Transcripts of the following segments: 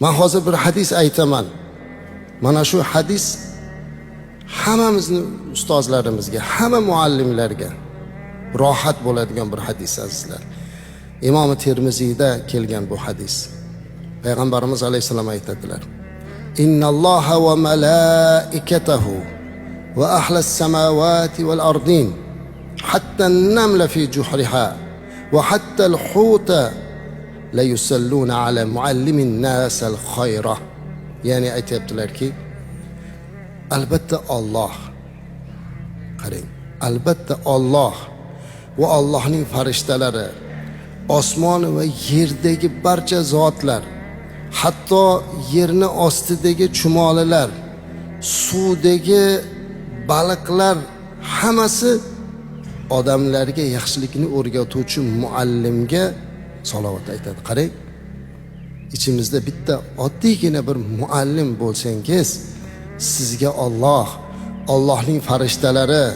Men hozir bir hadis aytaman. Mana shu hadis hammamizni ustozlarimizga, hamma muallimlarga rohat bo'ladigan bir hadis azizlar. Imom Termiziyda kelgan bu hadis. Payg'ambarimiz alayhisalom aytadilar: "Innalloha va malaikatahu va ahlas samawati val ardin hatta an-namla fi juhriha va hatta al-huta la yusalluna ala muallimin nas al-khayra." Ya'ni aytibdilarki, albatta Alloh, qarang, albatta Alloh va Allohning farishtalari, osmon va yerdagi barcha zotlar, hatto yerni ostidagi chumolilar, suvdagi baliqlar hammasi odamlarga yaxshilikni o'rgatuvchi muallimga salovat aytadi. Qarang, ichimizda bitta oddiygina bir muallim bo'lsangiz, sizga Alloh, Allohning farishtalari,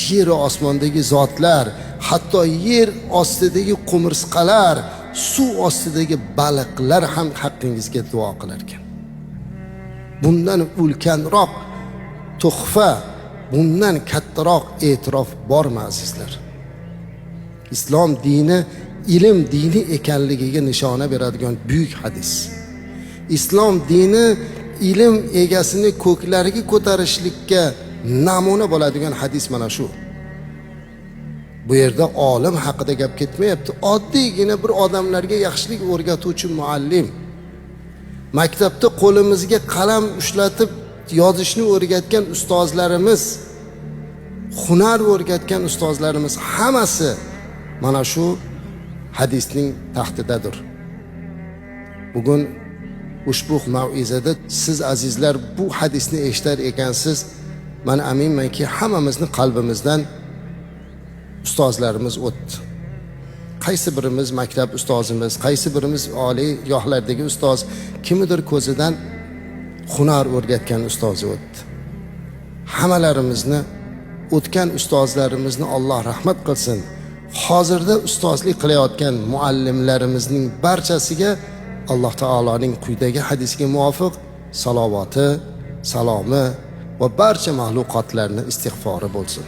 yer va osmondagi zotlar, hatto yer ostidagi qumursqalar, suv ostidagi baliqlar ham haqqingizga duo qilar ekan. Bundan ulkanroq tuhfa, bundan kattaroq e'tirof bormi azizlar? Islom dini ilm dini ekanligiga nishona beradigan buyuk hadis. Islom dini ilm egasini ko'klariga ko'tarishlikka namuna bo'ladigan hadis mana shu. Bu yerda olim haqida gap ketmayapti. Oddiygina bir odamlarga yaxshilik o'rgatuvchi muallim. Maktabda qo'limizga qalam ushlatib yozishni o'rgatgan ustozlarimiz, hunar o'rgatgan ustozlarimiz hammasi mana shu hadisning taxtidadir. Bugun ushbu mav'izada siz azizlar bu hadisni eshitar ekansiz. Men aminmanki hammamizni qalbimizdan ustozlarimiz o'tdi. Qaysi birimiz maktab ustozimiz, qaysi birimiz oliy yohlardagi ustoz, kimdir ko'zidan hunar o'rgatgan ustozi o'tdi. Hammalarimizni o'tgan ustozlarimizni Alloh rahmat qilsin. Hozirda ustozlik qilayotgan muallimlarimizning barchasiga Alloh taoloning quyidagi hadisga muvofiq salovati, salomi va barcha mahluqotlarning istig'fori bo'lsin.